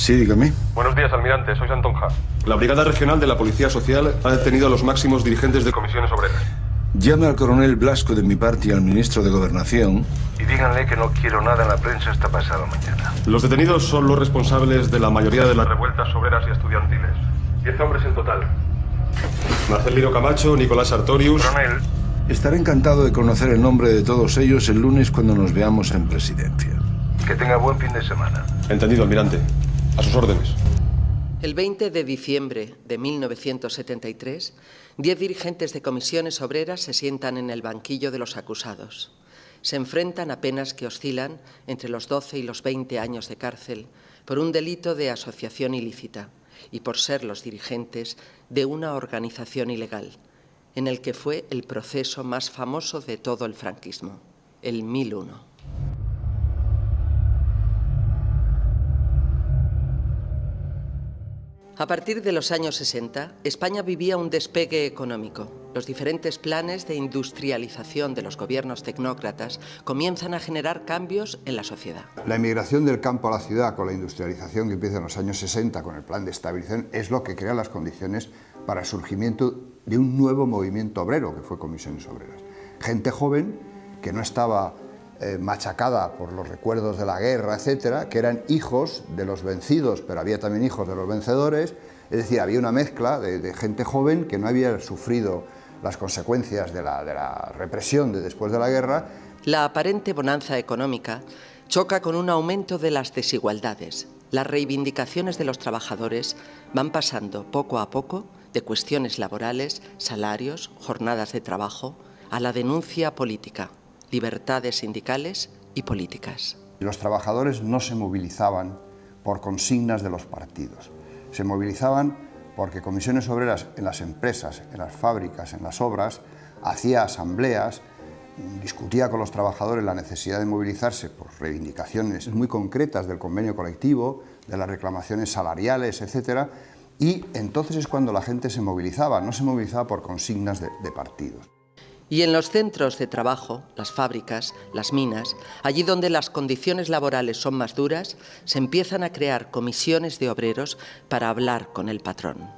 Sí, dígame. Buenos días, almirante. Soy Santonja. La Brigada Regional de la Policía Social ha detenido a los máximos dirigentes de comisiones obreras. Llame al coronel Blasco de mi parte y al ministro de Gobernación. Y díganle que no quiero nada en la prensa hasta pasado mañana. Los detenidos son los responsables de la mayoría de las revueltas obreras y estudiantiles. 10 hombres en total. Marcelino Camacho, Nicolás Sartorius... Coronel. Estaré encantado de conocer el nombre de todos ellos el lunes cuando nos veamos en Presidencia. Que tenga buen fin de semana. Entendido, almirante. A sus órdenes. El 20 de diciembre de 1973, 10 dirigentes de comisiones obreras se sientan en el banquillo de los acusados. Se enfrentan a penas que oscilan entre los 12 y los 20 años de cárcel por un delito de asociación ilícita y por ser los dirigentes de una organización ilegal, en el que fue el proceso más famoso de todo el franquismo, el 1001. A partir de los años 60, España vivía un despegue económico. Los diferentes planes de industrialización de los gobiernos tecnócratas comienzan a generar cambios en la sociedad. La emigración del campo a la ciudad con la industrialización que empieza en los años 60 con el plan de estabilización es lo que crea las condiciones para el surgimiento de un nuevo movimiento obrero que fue Comisiones Obreras. Gente joven que no estaba machacada por los recuerdos de la guerra, etcétera, que eran hijos de los vencidos, pero había también hijos de los vencedores, es decir, había una mezcla de gente joven que no había sufrido las consecuencias de la represión de después de la guerra. La aparente bonanza económica choca con un aumento de las desigualdades. Las reivindicaciones de los trabajadores van pasando poco a poco de cuestiones laborales, salarios, jornadas de trabajo, a la denuncia política, libertades sindicales y políticas. Los trabajadores no se movilizaban por consignas de los partidos, se movilizaban porque Comisiones Obreras en las empresas, en las fábricas, en las obras, hacía asambleas, discutía con los trabajadores la necesidad de movilizarse por reivindicaciones muy concretas del convenio colectivo, de las reclamaciones salariales, etcétera, y entonces es cuando la gente se movilizaba, no se movilizaba por consignas de partidos. Y en los centros de trabajo, las fábricas, las minas, allí donde las condiciones laborales son más duras, se empiezan a crear comisiones de obreros para hablar con el patrón.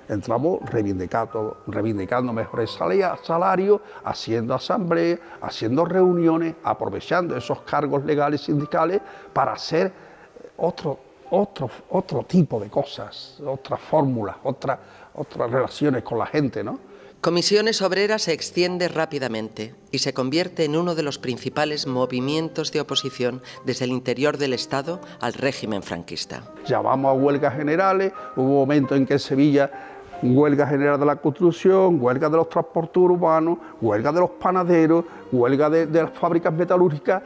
Entramos reivindicando mejores salarios, haciendo asambleas, haciendo reuniones, aprovechando esos cargos legales sindicales para hacer otro tipo de cosas, otras fórmulas, otras relaciones con la gente, ¿no? Comisiones Obreras se extiende rápidamente y se convierte en uno de los principales movimientos de oposición desde el interior del Estado al régimen franquista. Llamamos a huelgas generales, hubo un momento en que en Sevilla huelga general de la construcción, huelga de los transportes urbanos, huelga de los panaderos, huelga de las fábricas metalúrgicas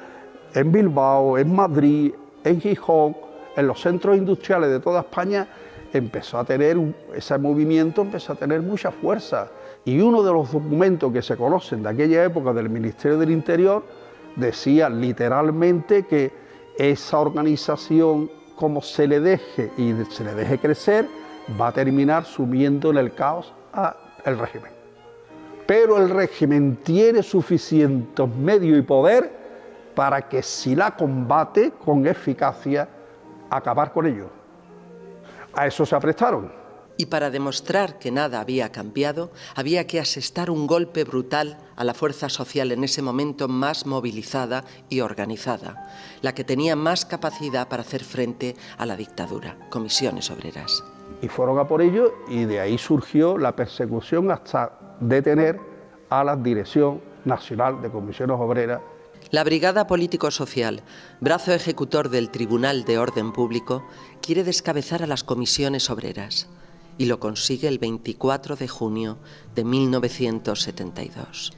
en Bilbao, en Madrid, en Gijón, en los centros industriales de toda España. Ese movimiento empezó a tener mucha fuerza. Y uno de los documentos que se conocen de aquella época del Ministerio del Interior decía literalmente que esa organización, como se le deje crecer, va a terminar sumiendo en el caos al régimen. Pero el régimen tiene suficientes medios y poder para que si la combate con eficacia, acabar con ello. A eso se aprestaron. Y para demostrar que nada había cambiado, había que asestar un golpe brutal a la fuerza social en ese momento más movilizada y organizada, la que tenía más capacidad para hacer frente a la dictadura, Comisiones Obreras. Y fueron a por ello y de ahí surgió la persecución hasta detener a la Dirección Nacional de Comisiones Obreras. La Brigada Político-Social, brazo ejecutor del Tribunal de Orden Público, quiere descabezar a las Comisiones Obreras. Y lo consigue el 24 de junio de 1972.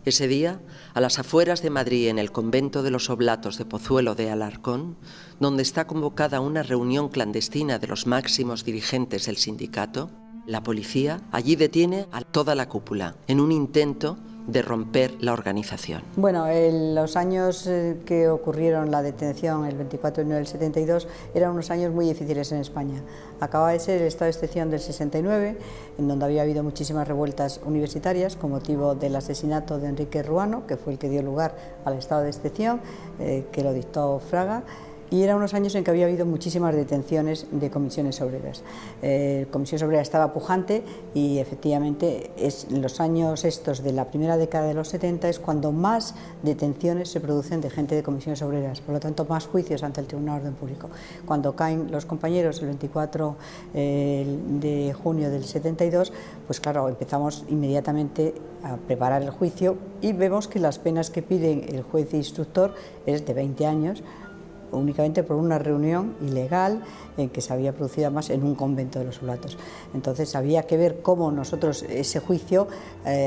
Ese día, a las afueras de Madrid, en el convento de los Oblatos de Pozuelo de Alarcón, donde está convocada una reunión clandestina de los máximos dirigentes del sindicato, la policía allí detiene a toda la cúpula en un intento de romper la organización. Bueno, en los años que ocurrieron la detención, el 24 de enero del 72, eran unos años muy difíciles en España. Acababa de ser el estado de excepción del 69, en donde había habido muchísimas revueltas universitarias con motivo del asesinato de Enrique Ruano, que fue el que dio lugar al estado de excepción, que lo dictó Fraga. Y eran unos años en que había habido muchísimas detenciones de comisiones obreras. Comisiones Obreras estaba pujante y efectivamente en los años estos de la primera década de los 70 es cuando más detenciones se producen de gente de comisiones obreras, por lo tanto más juicios ante el Tribunal de Orden Público. Cuando caen los compañeros el 24 de junio del 72, pues claro, empezamos inmediatamente a preparar el juicio y vemos que las penas que piden el juez instructor es de 20 años, únicamente por una reunión ilegal en que se había producido además en un convento de los Oblatos. Entonces había que ver cómo nosotros ese juicio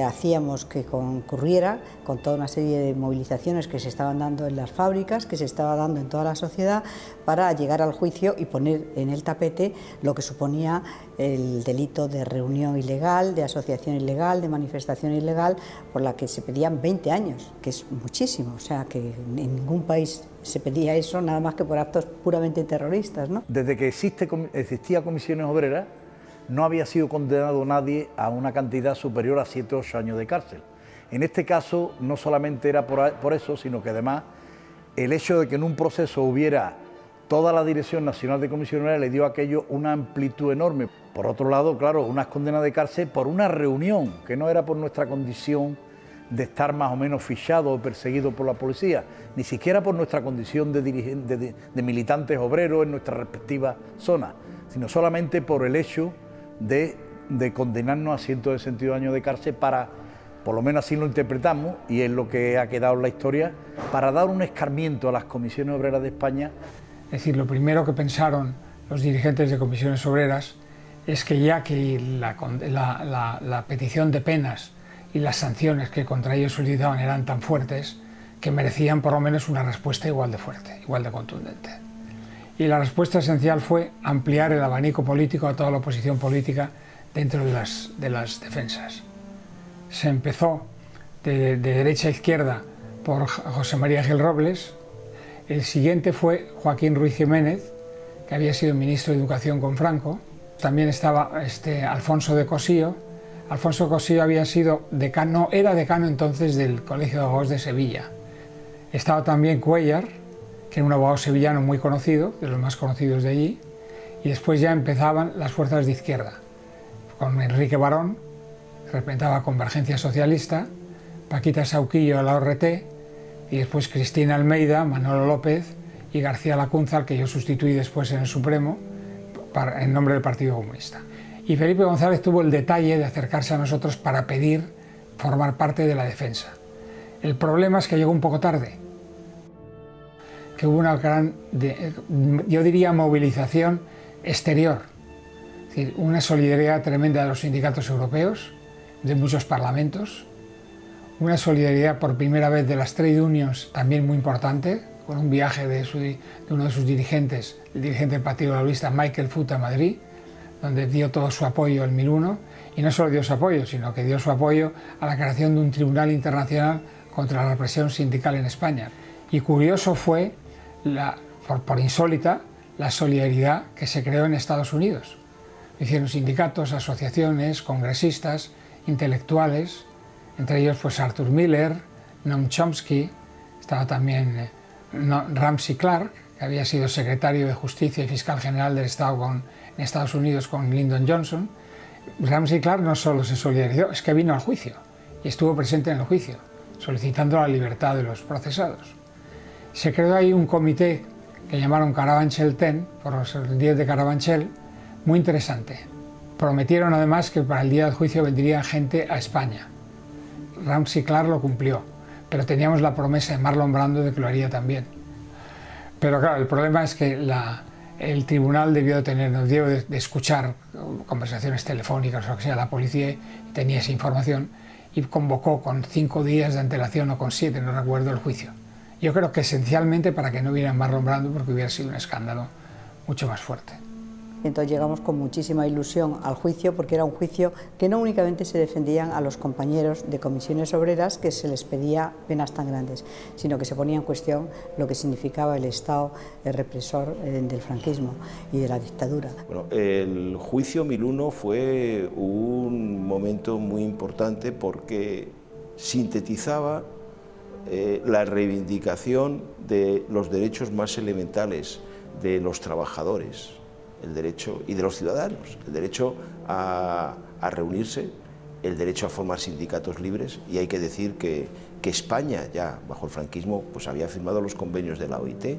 hacíamos que concurriera con toda una serie de movilizaciones que se estaban dando en las fábricas, que se estaba dando en toda la sociedad, para llegar al juicio y poner en el tapete lo que suponía el delito de reunión ilegal, de asociación ilegal, de manifestación ilegal, por la que se pedían 20 años, que es muchísimo, o sea que en ningún país se pedía eso, nada más que por actos puramente terroristas, ¿no? Desde que existía Comisiones Obreras, no había sido condenado nadie a una cantidad superior a 7 o 8 años de cárcel. En este caso, no solamente era por eso, sino que además el hecho de que en un proceso hubiera toda la Dirección Nacional de Comisiones Obreras le dio a aquello una amplitud enorme. Por otro lado, claro, unas condenas de cárcel por una reunión, que no era por nuestra condición de estar más o menos fichado o perseguido por la policía, ni siquiera por nuestra condición de militantes obreros en nuestras respectivas zonas, sino solamente por el hecho de condenarnos a 162 años de cárcel para, por lo menos así lo interpretamos, y es lo que ha quedado en la historia, para dar un escarmiento a las comisiones obreras de España. Es decir, lo primero que pensaron los dirigentes de comisiones obreras es que ya que la petición de penas y las sanciones que contra ellos solicitaban eran tan fuertes que merecían por lo menos una respuesta igual de fuerte, igual de contundente. Y la respuesta esencial fue ampliar el abanico político a toda la oposición política dentro de las defensas. Se empezó de derecha a izquierda por José María Gil Robles. El siguiente fue Joaquín Ruiz Jiménez, que había sido ministro de Educación con Franco. También estaba Alfonso de Cossío. Alfonso Cossío había sido decano, era decano entonces del Colegio de Abogados de Sevilla. Estaba también Cuéllar, que era un abogado sevillano muy conocido, de los más conocidos de allí, y después ya empezaban las fuerzas de izquierda, con Enrique Barón, que representaba Convergencia Socialista, Paquita Sauquillo a la ORT, y después Cristina Almeida, Manolo López y García Lacunza, al que yo sustituí después en el Supremo, en nombre del Partido Comunista. Y Felipe González tuvo el detalle de acercarse a nosotros para pedir formar parte de la defensa. El problema es que llegó un poco tarde, que hubo una gran, yo diría, movilización exterior, es decir, una solidaridad tremenda de los sindicatos europeos, de muchos parlamentos, una solidaridad por primera vez de las trade unions, también muy importante, con un viaje de uno de sus dirigentes, el dirigente del Partido Laborista, Michael Foot, a Madrid, donde dio todo su apoyo al 1001, y no solo dio su apoyo, sino que dio su apoyo a la creación de un tribunal internacional contra la represión sindical en España. Y curioso fue, por insólita, la solidaridad que se creó en Estados Unidos. Hicieron sindicatos, asociaciones, congresistas, intelectuales, entre ellos pues Arthur Miller, Noam Chomsky, estaba también Ramsey Clark, que había sido secretario de Justicia y fiscal general del Estado en Estados Unidos con Lyndon Johnson. Ramsey Clark no solo se solidarizó, es que vino al juicio y estuvo presente en el juicio, solicitando la libertad de los procesados. Se creó ahí un comité que llamaron Carabanchel 10, por los 10 de Carabanchel, muy interesante. Prometieron además que para el día del juicio vendría gente a España. Ramsey Clark lo cumplió, pero teníamos la promesa de Marlon Brando de que lo haría también. Pero claro, el problema es que el tribunal debió de escuchar conversaciones telefónicas o lo que sea, la policía, y tenía esa información, y convocó con 5 días de antelación o con 7, no recuerdo, el juicio. Yo creo que esencialmente para que no hubiera Marlon Brando, porque hubiera sido un escándalo mucho más fuerte. Entonces llegamos con muchísima ilusión al juicio, porque era un juicio que no únicamente se defendían a los compañeros de comisiones obreras, que se les pedía penas tan grandes, sino que se ponía en cuestión lo que significaba el Estado represor del franquismo y de la dictadura. Bueno, el juicio 1001 fue un momento muy importante porque sintetizaba la reivindicación de los derechos más elementales de los trabajadores, el derecho, y de los ciudadanos, el derecho a reunirse, el derecho a formar sindicatos libres. Y hay que decir que España, ya bajo el franquismo, pues había firmado los convenios de la OIT,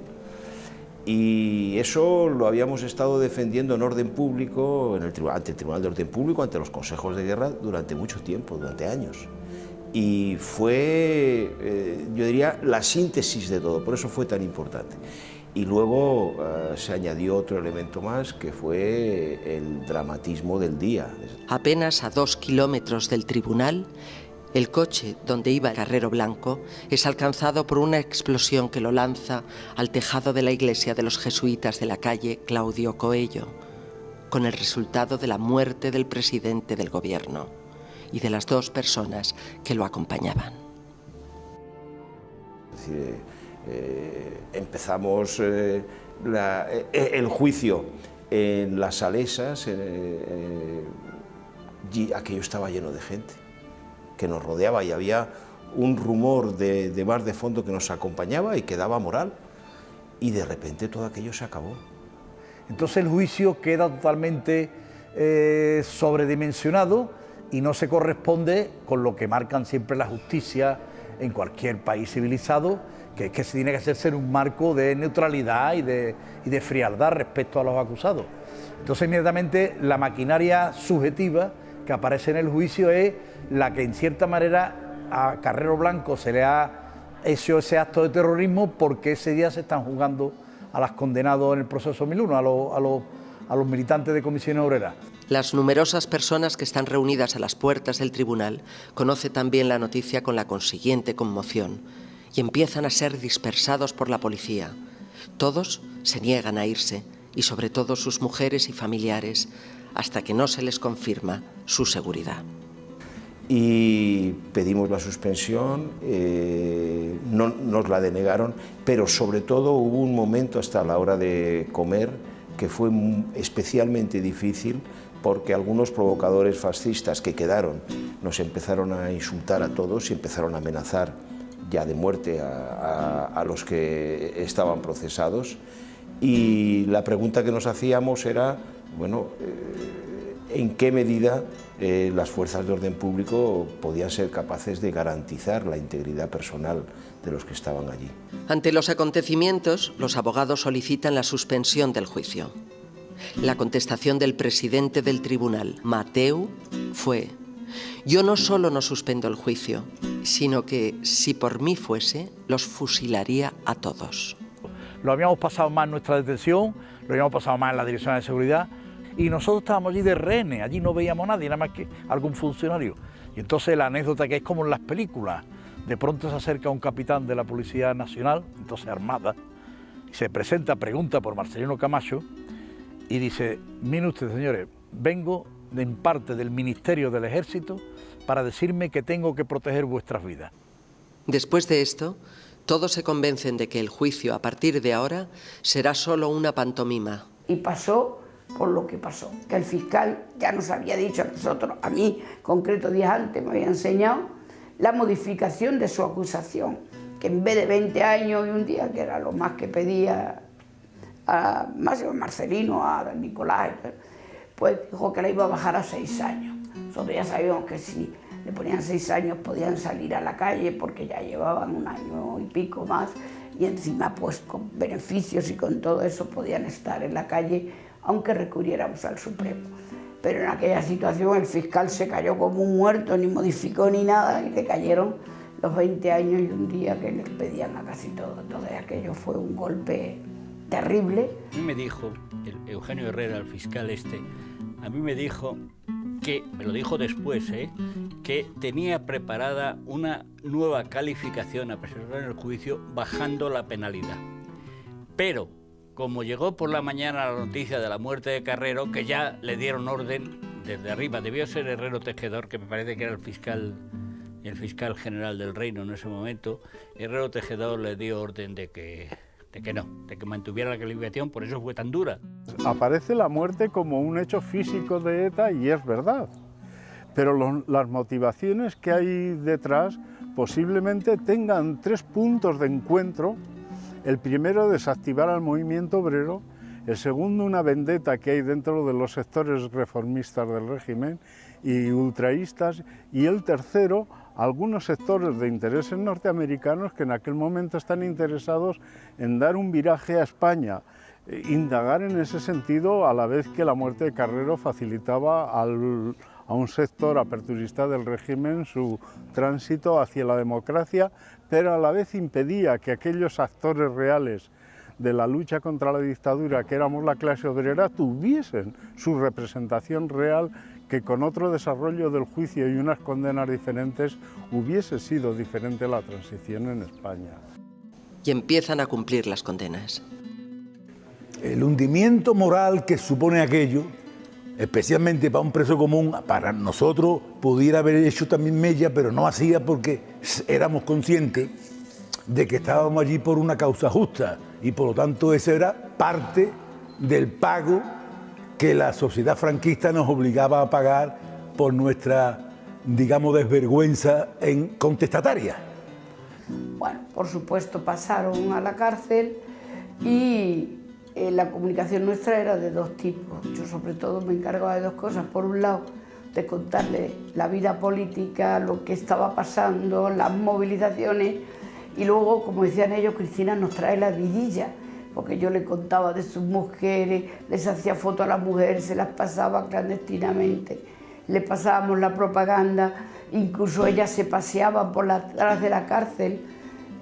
y eso lo habíamos estado defendiendo en orden público, ante el Tribunal de Orden Público, ante los consejos de guerra, durante mucho tiempo, durante años. Y fue, yo diría, la síntesis de todo, por eso fue tan importante. Y luego se añadió otro elemento más, que fue el dramatismo del día. Apenas a 2 kilómetros del tribunal, el coche donde iba Carrero Blanco es alcanzado por una explosión que lo lanza al tejado de la iglesia de los jesuitas de la calle Claudio Coello, con el resultado de la muerte del presidente del gobierno y de las 2 personas que lo acompañaban. Es decir, empezamos el juicio en las Salesas, y aquello estaba lleno de gente que nos rodeaba, y había un rumor de mar de fondo que nos acompañaba y que daba moral, y de repente todo aquello se acabó. Entonces el juicio queda totalmente sobredimensionado y no se corresponde con lo que marcan siempre la justicia en cualquier país civilizado, que es que se tiene que hacerse en un marco de neutralidad y de frialdad respecto a los acusados. Entonces inmediatamente la maquinaria subjetiva que aparece en el juicio es la que en cierta manera a Carrero Blanco se le ha hecho ese acto de terrorismo, porque ese día se están juzgando a los condenados en el proceso 2001, a los militantes de Comisiones Obreras. Las numerosas personas que están reunidas a las puertas del tribunal conocen también la noticia con la consiguiente conmoción y empiezan a ser dispersados por la policía. Todos se niegan a irse, y sobre todo sus mujeres y familiares, hasta que no se les confirma su seguridad. Y pedimos la suspensión, no nos la denegaron, pero sobre todo hubo un momento hasta la hora de comer que fue especialmente difícil, porque algunos provocadores fascistas que quedaron nos empezaron a insultar a todos y empezaron a amenazar ya de muerte a los que estaban procesados. Y la pregunta que nos hacíamos era, bueno, ¿en qué medida las fuerzas de orden público podían ser capaces de garantizar la integridad personal de los que estaban allí? Ante los acontecimientos, los abogados solicitan la suspensión del juicio. La contestación del presidente del tribunal, Mateu, fue: yo no solo no suspendo el juicio, sino que, si por mí fuese, los fusilaría a todos. Lo habíamos pasado mal en nuestra detención, lo habíamos pasado mal en la Dirección de Seguridad, y nosotros estábamos allí de rehenes, allí no veíamos a nadie, nada más que algún funcionario. Y entonces la anécdota, que es como en las películas, de pronto se acerca un capitán de la Policía Nacional, entonces armada, y se presenta, pregunta por Marcelino Camacho, y dice: miren ustedes, señores, vengo en parte del Ministerio del Ejército para decirme que tengo que proteger vuestras vidas. Después de esto, todos se convencen de que el juicio, a partir de ahora, será solo una pantomima. Y pasó por lo que pasó, que el fiscal ya nos había dicho a nosotros, a mí, concreto días antes, me había enseñado la modificación de su acusación, que en vez de 20 años y un día, que era lo más que pedía a Marcelino, a Nicolás, pues dijo que la iba a bajar a 6 años. Nosotros ya sabíamos que si le ponían 6 años podían salir a la calle, porque ya llevaban 1 año y pico más, y encima pues con beneficios y con todo eso podían estar en la calle, aunque recurriéramos al Supremo. Pero en aquella situación el fiscal se cayó como un muerto, ni modificó ni nada, y le cayeron los 20 años y un día que les pedían a casi todo. Entonces aquello fue un golpe terrible. A mí me dijo el Eugenio Herrera, el fiscal a mí me dijo que, me lo dijo después, que tenía preparada una nueva calificación a presentar en el juicio bajando la penalidad. Pero, como llegó por la mañana la noticia de la muerte de Carrero, que ya le dieron orden desde arriba, debió ser Herrero Tejedor, que me parece que era el fiscal general del reino en ese momento, Herrero Tejedor le dio orden de que mantuviera la calificación, por eso fue tan dura. Aparece la muerte como un hecho físico de ETA, y es verdad, pero las motivaciones que hay detrás posiblemente tengan 3 puntos de encuentro. El primero, desactivar al movimiento obrero. El segundo, una vendetta que hay dentro de los sectores reformistas del régimen y ultraístas. Y el tercero, algunos sectores de intereses norteamericanos que en aquel momento están interesados en dar un viraje a España, indagar en ese sentido, a la vez que la muerte de Carrero facilitaba a un sector aperturista del régimen su tránsito hacia la democracia, pero a la vez impedía que aquellos actores reales de la lucha contra la dictadura, que éramos la clase obrera, tuviesen su representación real, que con otro desarrollo del juicio y unas condenas diferentes hubiese sido diferente la transición en España. Y empiezan a cumplir las condenas. El hundimiento moral que supone aquello, especialmente para un preso común, para nosotros pudiera haber hecho también mella, pero no hacía porque éramos conscientes de que estábamos allí por una causa justa y por lo tanto ese era parte del pago que la sociedad franquista nos obligaba a pagar por nuestra, digamos, desvergüenza contestataria. Bueno, por supuesto pasaron a la cárcel y la comunicación nuestra era de 2 tipos. Yo sobre todo me encargaba de 2 cosas. Por un lado, de contarle la vida política, lo que estaba pasando, las movilizaciones, y luego, como decían ellos, Cristina nos trae la vidilla, porque yo le contaba de sus mujeres, les hacía fotos a las mujeres, se las pasaba clandestinamente, le pasábamos la propaganda, incluso ellas se paseaban por atrás de la cárcel,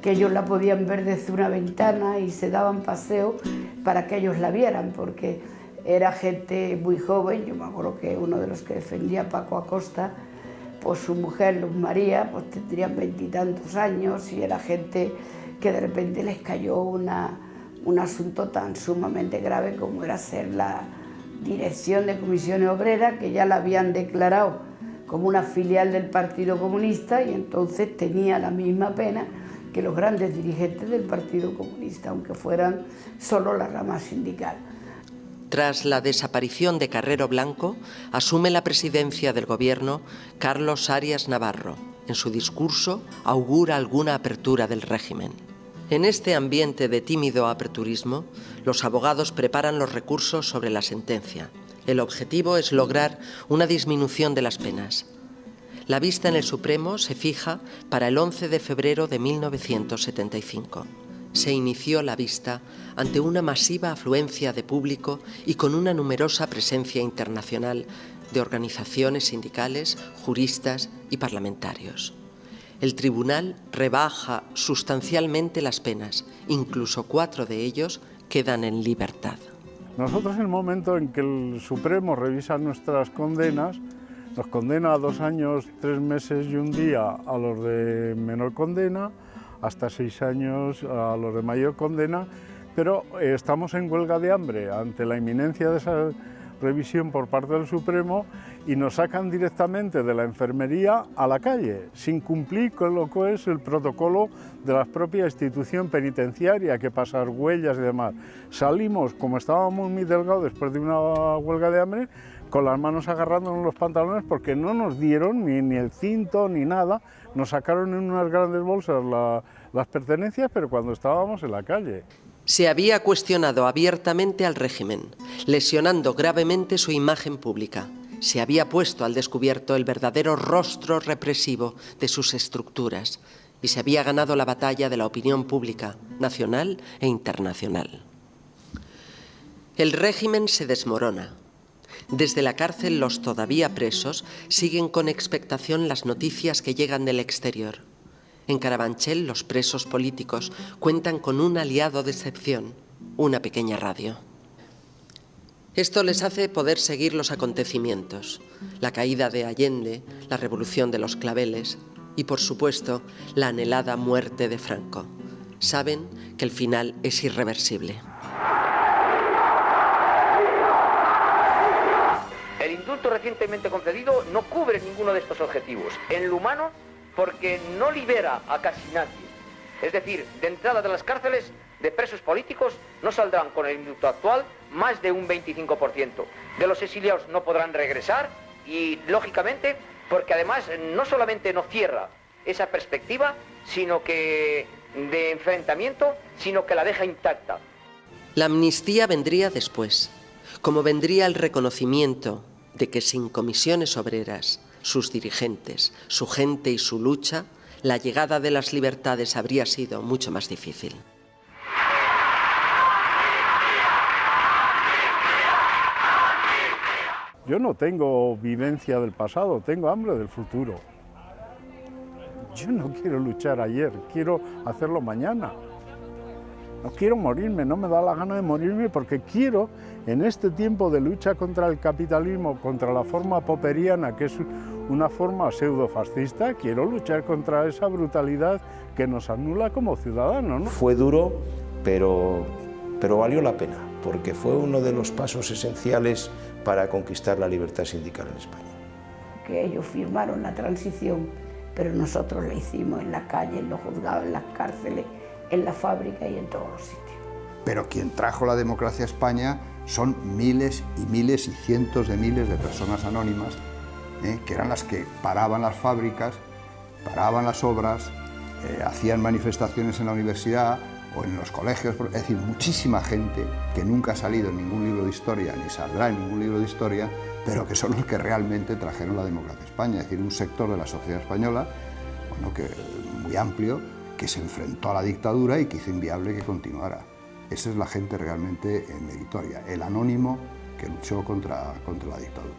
que ellos la podían ver desde una ventana y se daban paseo para que ellos la vieran, porque era gente muy joven. Yo me acuerdo que uno de los que defendía a Paco Acosta, pues su mujer, Luz María, pues tendrían 20 y tantos años y era gente que de repente les cayó un asunto tan sumamente grave como era ser la dirección de Comisiones Obreras, que ya la habían declarado como una filial del Partido Comunista y entonces tenía la misma pena que los grandes dirigentes del Partido Comunista, aunque fueran solo la rama sindical. Tras la desaparición de Carrero Blanco, asume la presidencia del gobierno Carlos Arias Navarro. En su discurso augura alguna apertura del régimen. En este ambiente de tímido aperturismo, los abogados preparan los recursos sobre la sentencia. El objetivo es lograr una disminución de las penas. La vista en el Supremo se fija para el 11 de febrero de 1975. Se inició la vista ante una masiva afluencia de público y con una numerosa presencia internacional de organizaciones sindicales, juristas y parlamentarios. El tribunal rebaja sustancialmente las penas, incluso 4 de ellos quedan en libertad. Nosotros, en el momento en que el Supremo revisa nuestras condenas, nos condena a 2 años, 3 meses y 1 día a los de menor condena, hasta 6 años a los de mayor condena, pero estamos en huelga de hambre ante la inminencia de esa revisión por parte del Supremo y nos sacan directamente de la enfermería a la calle, sin cumplir con lo que es el protocolo de la propia institución penitenciaria, que pasar huellas y demás. Salimos, como estábamos muy delgados después de una huelga de hambre, con las manos agarrándonos los pantalones porque no nos dieron ni el cinto ni nada, nos sacaron en unas grandes bolsas las pertenencias, pero cuando estábamos en la calle. Se había cuestionado abiertamente al régimen, lesionando gravemente su imagen pública. Se había puesto al descubierto el verdadero rostro represivo de sus estructuras y se había ganado la batalla de la opinión pública, nacional e internacional. El régimen se desmorona. Desde la cárcel, los todavía presos siguen con expectación las noticias que llegan del exterior. En Carabanchel, los presos políticos cuentan con un aliado de excepción, una pequeña radio. Esto les hace poder seguir los acontecimientos, la caída de Allende, la revolución de los claveles y, por supuesto, la anhelada muerte de Franco. Saben que el final es irreversible. El indulto recientemente concedido no cubre ninguno de estos objetivos. En lo humano, porque no libera a casi nadie. Es decir, de entrada de las cárceles, de presos políticos, no saldrán con el indulto actual más de un 25%. De los exiliados no podrán regresar y, lógicamente, porque además no solamente no cierra esa perspectiva, sino que de enfrentamiento, sino que la deja intacta. La amnistía vendría después, como vendría el reconocimiento de que sin comisiones obreras, sus dirigentes, su gente y su lucha, la llegada de las libertades habría sido mucho más difícil. Yo no tengo vivencia del pasado, tengo hambre del futuro. Yo no quiero luchar ayer, quiero hacerlo mañana. No quiero morirme, no me da la gana de morirme porque quiero, en este tiempo de lucha contra el capitalismo, contra la forma popperiana, que es una forma pseudo-fascista, quiero luchar contra esa brutalidad que nos anula como ciudadanos, ¿no? Fue duro, pero valió la pena, porque fue uno de los pasos esenciales para conquistar la libertad sindical en España. Que ellos firmaron la transición, pero nosotros la hicimos en la calle, en los juzgados, en las cárceles, en la fábrica y en todos los sitios. Pero quien trajo la democracia a España son miles y miles y cientos de miles de personas anónimas, que eran las que paraban las fábricas, paraban las obras, hacían manifestaciones en la universidad o en los colegios, es decir, muchísima gente que nunca ha salido en ningún libro de historia, ni saldrá en ningún libro de historia, pero que son los que realmente trajeron la democracia a España, es decir, un sector de la sociedad española, bueno, que muy amplio, que se enfrentó a la dictadura y que hizo inviable que continuara. Esa es la gente realmente meritoria, el anónimo que luchó contra la dictadura.